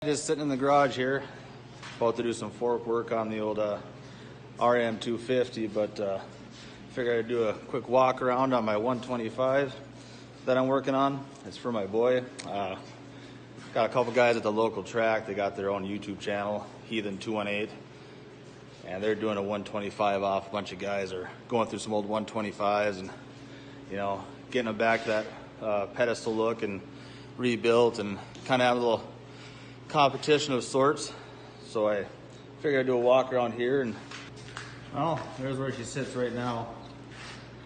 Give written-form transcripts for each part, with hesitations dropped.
Just sitting in the garage here, about to do some fork work on the old Cr125, but figured I'd do a quick walk around on my 125 that I'm working on. It's for my boy. Got a couple guys at the local track. They got their own YouTube channel, Heathen218, and they're doing a 125 off. A bunch of guys are going through some old 125s and, you know, getting them back to that pedestal look and rebuilt, and kind of have a little competition of sorts. So I figured I'd do a walk around here, and well, there's where she sits right now.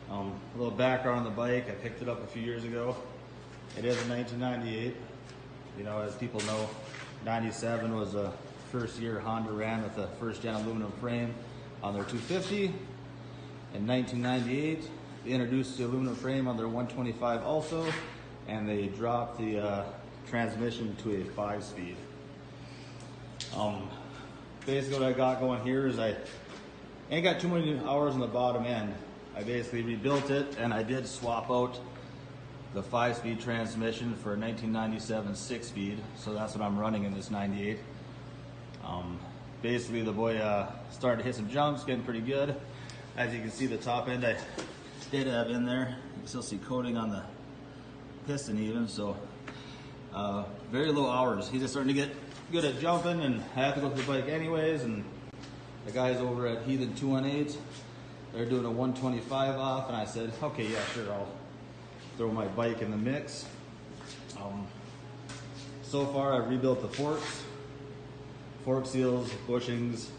A little background on the bike. I picked it up a few years ago. It is a 1998. You know, as people know, 97 was the first year Honda ran with the first gen aluminum frame on their 250. In 1998, they introduced the aluminum frame on their 125 also, and they dropped the transmission to a 5-speed. Basically what I got going here is I ain't got too many hours on the bottom end. I basically rebuilt it, and I did swap out the 5-speed transmission for a 1997 6-speed, so that's what I'm running in this 98. Basically the boy started to hit some jumps, getting pretty good. As you can see, the top end I did have in there. You can still see coating on the piston even, so very low hours. He's just starting to get good at jumping, and I have to go to the bike anyways. And the guys over at Heathen218, they're doing a 125 off, and I said, okay, yeah, sure, I'll throw my bike in the mix. So far I've rebuilt the forks, fork seals, bushings,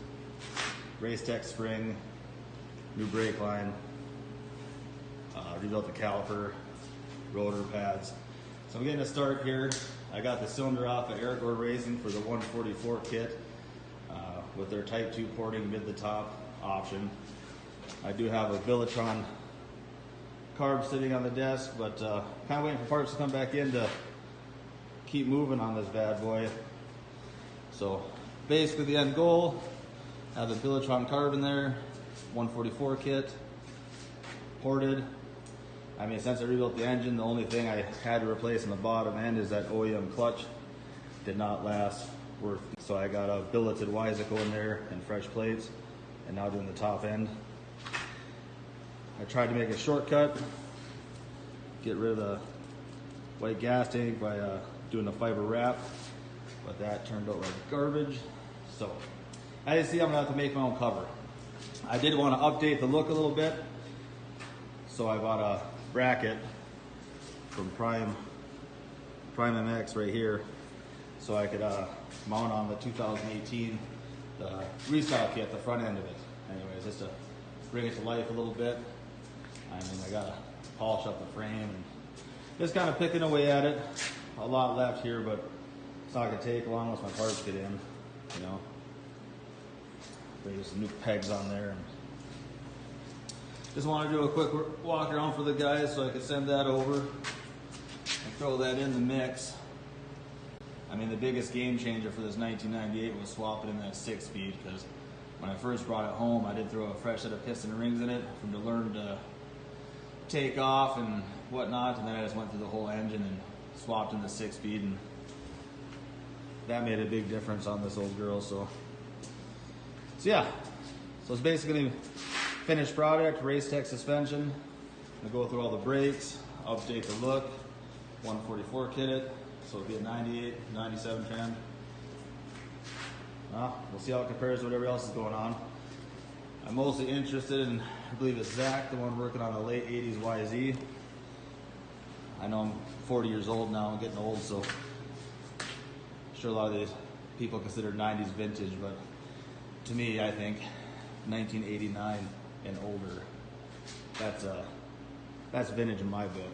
race tech spring, new brake line, rebuilt the caliper, rotor pads. So I'm getting a start here. I got the cylinder off at Aragorn Racing for the 144 kit with their Type 2 porting mid the top option. I do have a Billetron carb sitting on the desk, but kind of waiting for parts to come back in to keep moving on this bad boy. So basically the end goal, have the Billetron carb in there, 144 kit, ported. I mean, since I rebuilt the engine, the only thing I had to replace on the bottom end is that OEM clutch. Did not last worth. So I got a billeted Wiseco in there and fresh plates, and now doing the top end. I tried to make a shortcut, get rid of the white gas tank by doing a fiber wrap, but that turned out like garbage. So as you see, I'm gonna have to make my own cover. I did want to update the look a little bit, so I bought a bracket from Prime MX right here, so I could mount on the 2018 restyle kit, the front end of it. Anyways, just to bring it to life a little bit. I mean, I gotta polish up the frame and just kind of picking away at it. A lot left here, but it's not gonna take long once my parts get in, you know. There's some new pegs on there, and just want to do a quick walk around for the guys so I could send that over and throw that in the mix. I mean, the biggest game changer for this 1998 was swapping in that 6-speed, because when I first brought it home, I did throw a fresh set of piston rings in it from to learn to take off and whatnot, and then I just went through the whole engine and swapped in the 6-speed, and that made a big difference on this old girl. So yeah, so it's basically finished product, race tech suspension. I'm gonna go through all the brakes, update the look, 144 kit it, so it'll be a 98, 97 trim. We'll see how it compares to whatever else is going on. I'm mostly interested in, I believe it's Zach, the one working on the late 80s YZ. I know I'm 40 years old now, I'm getting old, so I'm sure a lot of these people consider 90s vintage, but to me, I think 1989 and older, that's vintage in my book.